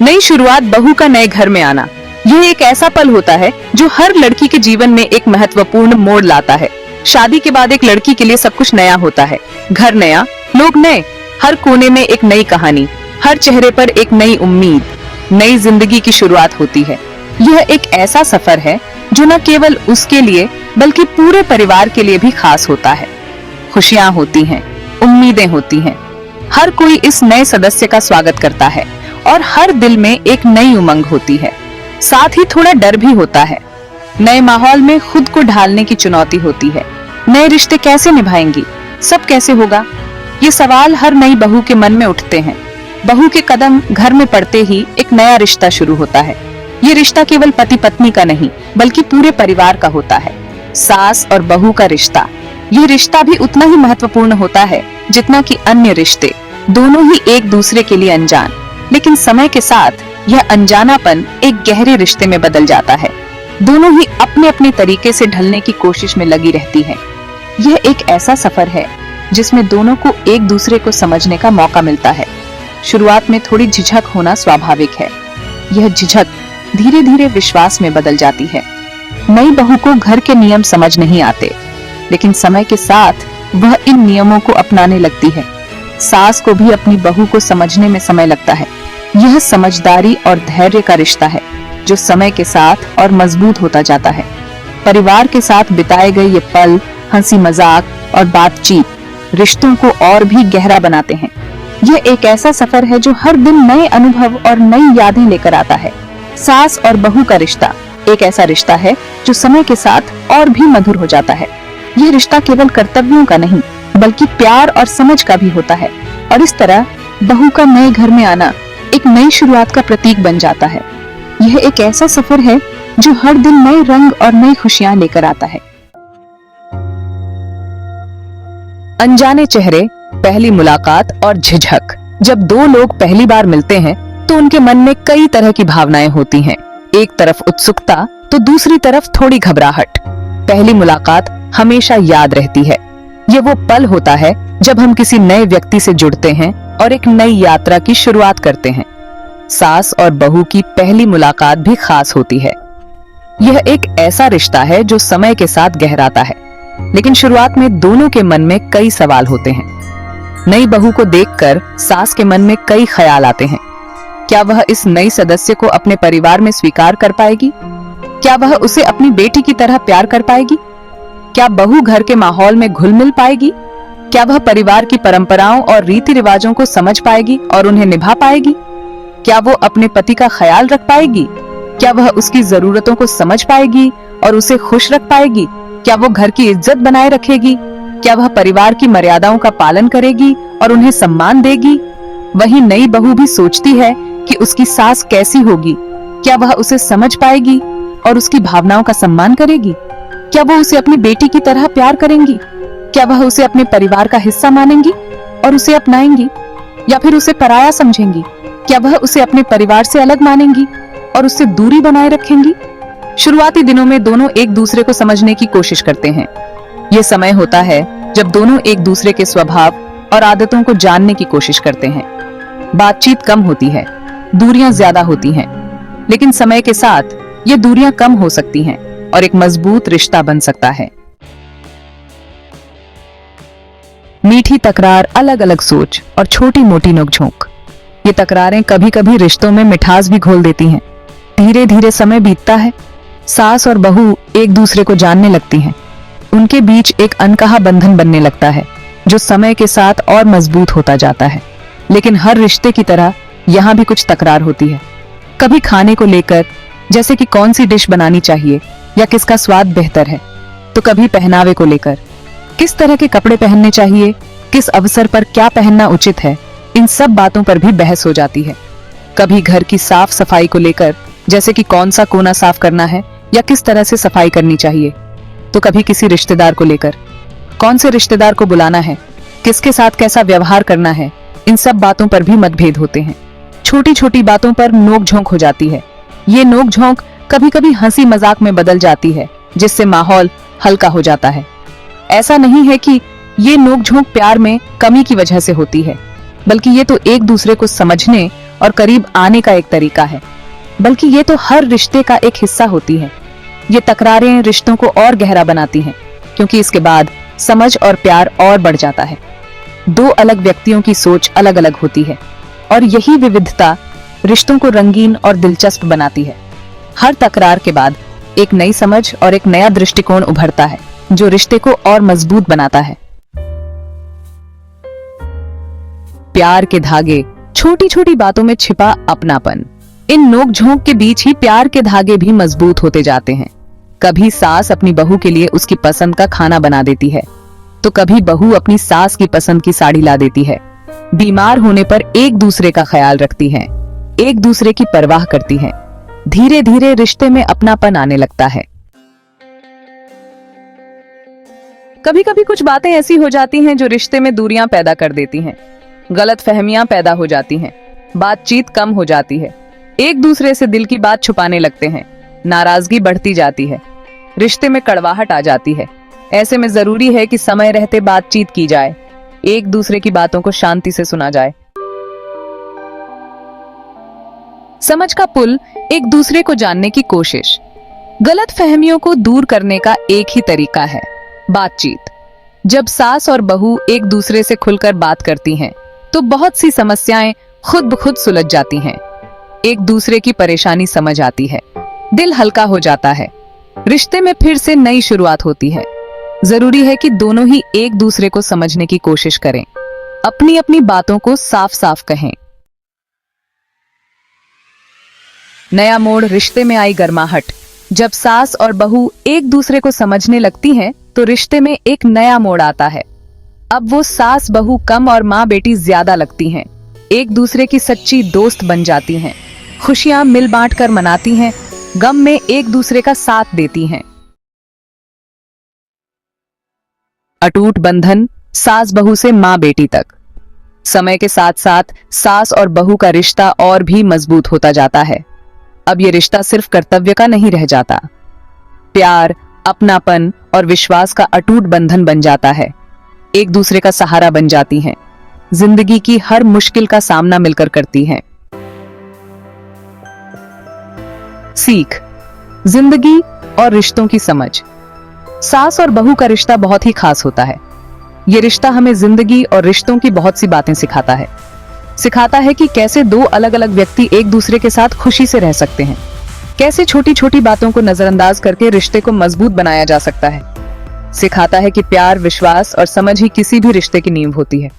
नई शुरुआत, बहू का नए घर में आना, यह एक ऐसा पल होता है जो हर लड़की के जीवन में एक महत्वपूर्ण मोड़ लाता है। शादी के बाद एक लड़की के लिए सब कुछ नया होता है। घर नया, लोग नए, हर कोने में एक नई कहानी, हर चेहरे पर एक नई उम्मीद, नई जिंदगी की शुरुआत होती है। यह एक ऐसा सफर है जो न केवल उसके लिए बल्कि पूरे परिवार के लिए भी खास होता है। खुशियां होती हैं, उम्मीदें होती हैं, हर कोई इस नए सदस्य का स्वागत करता है और हर दिल में एक नई उमंग होती है। साथ ही थोड़ा डर भी होता है। नए माहौल में खुद को ढालने की चुनौती होती है। नए रिश्ते कैसे निभाएंगी, सब कैसे होगा, ये सवाल हर नई बहू के मन में उठते हैं। बहू के कदम घर में पड़ते ही एक नया रिश्ता शुरू होता है। ये रिश्ता केवल पति पत्नी का नहीं बल्कि पूरे परिवार का होता है। सास और बहू का रिश्ता, ये रिश्ता भी उतना ही महत्वपूर्ण होता है जितना कि अन्य रिश्ते। दोनों ही एक दूसरे के लिए अनजान, लेकिन समय के साथ यह अनजानापन एक गहरे रिश्ते में बदल जाता है। दोनों ही अपने अपने तरीके से ढलने की कोशिश में लगी रहती हैं। यह एक ऐसा सफर है जिसमें दोनों को एक दूसरे को समझने का मौका मिलता है। शुरुआत में थोड़ी झिझक होना स्वाभाविक है। यह झिझक धीरे धीरे विश्वास में बदल जाती है। नई बहू को घर के नियम समझ नहीं आते, लेकिन समय के साथ वह इन नियमों को अपनाने लगती है। सास को भी अपनी बहू को समझने में समय लगता है। यह समझदारी और धैर्य का रिश्ता है जो समय के साथ और मजबूत होता जाता है। परिवार के साथ बिताए गए ये पल, हंसी मजाक और बातचीत रिश्तों को और भी गहरा बनाते हैं। यह एक ऐसा सफर है जो हर दिन नए अनुभव और नई यादें लेकर आता है। सास और बहू का रिश्ता एक ऐसा रिश्ता है जो समय के साथ और भी मधुर हो जाता है। यह रिश्ता केवल कर्तव्यों का नहीं बल्कि प्यार और समझ का भी होता है, और इस तरह बहू का नए घर में आना एक नई शुरुआत का प्रतीक बन जाता है। यह एक ऐसा सफर है जो हर दिन नए रंग और नई खुशियां लेकर आता है। अनजाने चेहरे, पहली मुलाकात और झिझक। जब दो लोग पहली बार मिलते हैं तो उनके मन में कई तरह की भावनाएं होती हैं। एक तरफ उत्सुकता तो दूसरी तरफ थोड़ी घबराहट। पहली मुलाकात हमेशा याद रहती है। ये वो पल होता है जब हम किसी नए व्यक्ति से जुड़ते हैं और एक नई यात्रा की शुरुआत करते हैं। सास और बहू की पहली मुलाकात भी खास होती है। यह एक ऐसा रिश्ता है जो समय के साथ गहराता है, लेकिन शुरुआत में दोनों के मन में कई सवाल होते हैं। नई बहू को देखकर सास के मन में कई ख्याल आते हैं। क्या वह इस नई सदस्य को अपने परिवार में स्वीकार कर पाएगी? क्या वह उसे अपनी बेटी की तरह प्यार कर पाएगी? क्या बहू घर के माहौल में घुल मिल पाएगी? क्या वह परिवार की परंपराओं और रीति रिवाजों को समझ पाएगी और उन्हें निभा पाएगी? क्या वो अपने पति का ख्याल रख पाएगी? क्या वह उसकी जरूरतों को समझ पाएगी और उसे खुश रख पाएगी? क्या वो घर की इज्जत बनाए रखेगी? क्या वह परिवार की मर्यादाओं का पालन करेगी और उन्हें सम्मान देगी? वहीं नई बहू भी सोचती है कि उसकी सास कैसी होगी। क्या वह उसे समझ पाएगी और उसकी भावनाओं का सम्मान करेगी? क्या वो उसे अपनी बेटी की तरह प्यार करेंगी? क्या वह उसे अपने परिवार का हिस्सा मानेंगी और उसे अपनाएंगी, या फिर उसे पराया समझेंगी? क्या वह उसे अपने परिवार से अलग मानेंगी और उससे दूरी बनाए रखेंगी? शुरुआती दिनों में दोनों एक दूसरे को समझने की कोशिश करते हैं। ये समय होता है जब दोनों एक दूसरे के स्वभाव और आदतों को जानने की कोशिश करते हैं। बातचीत कम होती है, दूरियां ज्यादा होती हैं, लेकिन समय के साथ ये दूरियां कम हो सकती हैं और एक मजबूत रिश्ता बन सकता है। मीठी तकरार, अलग अलग सोच और छोटी मोटी नोकझोंक, ये तकरारें कभी कभी रिश्तों में मिठास भी घोल देती हैं। धीरे धीरे समय बीतता है, सास और बहू एक दूसरे को जानने लगती हैं। उनके बीच एक अनकहा बंधन बनने लगता है जो समय के साथ और मजबूत होता जाता है। लेकिन हर रिश्ते की तरह यहाँ भी कुछ तकरार होती है। कभी खाने को लेकर, जैसे कि कौन सी डिश बनानी चाहिए या किसका स्वाद बेहतर है, तो कभी पहनावे को लेकर, किस तरह के कपड़े पहनने चाहिए, किस अवसर पर क्या पहनना उचित है, इन सब बातों पर भी बहस हो जाती है। कभी घर की साफ सफाई को लेकर, जैसे कि कौन सा कोना साफ करना है या किस तरह से सफाई करनी चाहिए, तो कभी किसी रिश्तेदार को लेकर, कौन से रिश्तेदार को बुलाना है, किसके साथ कैसा व्यवहार करना है, इन सब बातों पर भी मतभेद होते हैं। छोटी छोटी बातों पर नोक-झोंक हो जाती है। ये नोक-झोंक कभी कभी हंसी मजाक में बदल जाती है, जिससे माहौल हल्का हो जाता है। ऐसा नहीं है कि ये नोक-झोंक प्यार में कमी की वजह से होती है, बल्कि ये तो एक दूसरे को समझने और करीब आने का एक तरीका है, बल्कि ये तो हर रिश्ते का एक हिस्सा होती है। ये तकरारें रिश्तों को और गहरा बनाती हैं, क्योंकि इसके बाद समझ और प्यार और बढ़ जाता है। दो अलग व्यक्तियों की सोच अलग अलग होती है और यही विविधता रिश्तों को रंगीन और दिलचस्प बनाती है। हर तकरार के बाद एक नई समझ और एक नया दृष्टिकोण उभरता है, जो रिश्ते को और मजबूत बनाता है। प्यार के धागे, छोटी छोटी बातों में छिपा अपनापन। इन नोक-झोंक के बीच ही प्यार के धागे भी मजबूत होते जाते हैं। कभी सास अपनी बहू के लिए उसकी पसंद का खाना बना देती है, तो कभी बहू अपनी सास की पसंद की साड़ी ला देती है। बीमार होने पर एक दूसरे का ख्याल रखती हैं, एक दूसरे की परवाह करती हैं। धीरे धीरे रिश्ते में अपनापन आने लगता है। कभी कभी कुछ बातें ऐसी हो जाती हैं जो रिश्ते में दूरियां पैदा कर देती हैं। गलतफहमियां पैदा हो जाती हैं, बातचीत कम हो जाती है, एक दूसरे से दिल की बात छुपाने लगते हैं, नाराजगी बढ़ती जाती है, रिश्ते में कड़वाहट आ जाती है। ऐसे में जरूरी है कि समय रहते बातचीत की जाए, एक दूसरे की बातों को शांति से सुना जाए। समझ का पुल, एक दूसरे को जानने की कोशिश। गलतफहमियों को दूर करने का एक ही तरीका है, बातचीत। जब सास और बहू एक दूसरे से खुलकर बात करती हैं, तो बहुत सी समस्याएं खुद ब खुद सुलझ जाती हैं। एक दूसरे की परेशानी समझ आती है, दिल हल्का हो जाता है, रिश्ते में फिर से नई शुरुआत होती है। जरूरी है कि दोनों ही एक दूसरे को समझने की कोशिश करें, अपनी अपनी बातों को साफ साफ कहें। नया मोड़, रिश्ते में आई गर्माहट। जब सास और बहू एक दूसरे को समझने लगती हैं, तो रिश्ते में एक नया मोड़ आता है। अब वो सास बहू कम और माँ बेटी ज्यादा लगती हैं, एक दूसरे की सच्ची दोस्त बन जाती हैं, खुशियां मिल बांट कर मनाती हैं, गम में एक दूसरे का साथ देती हैं। अटूट बंधन, सास बहू से माँ बेटी तक। समय के साथ साथ सास और बहू का रिश्ता और भी मजबूत होता जाता है। अब ये रिश्ता सिर्फ कर्तव्य का नहीं रह जाता, प्यार, अपनापन और विश्वास का अटूट बंधन बन जाता है। एक दूसरे का सहारा बन जाती हैं, जिंदगी की हर मुश्किल का सामना मिलकर करती हैं। सीख, जिंदगी और रिश्तों की समझ। सास और बहू का रिश्ता बहुत ही खास होता है। ये रिश्ता हमें जिंदगी और रिश्तों की बहुत सी बातें सिखाता है कि कैसे दो अलग अलग व्यक्ति एक दूसरे के साथ खुशी से रह सकते हैं, कैसे छोटी छोटी बातों को नजरअंदाज करके रिश्ते को मजबूत बनाया जा सकता है। सिखाता है कि प्यार, विश्वास और समझ ही किसी भी रिश्ते की नींव होती है।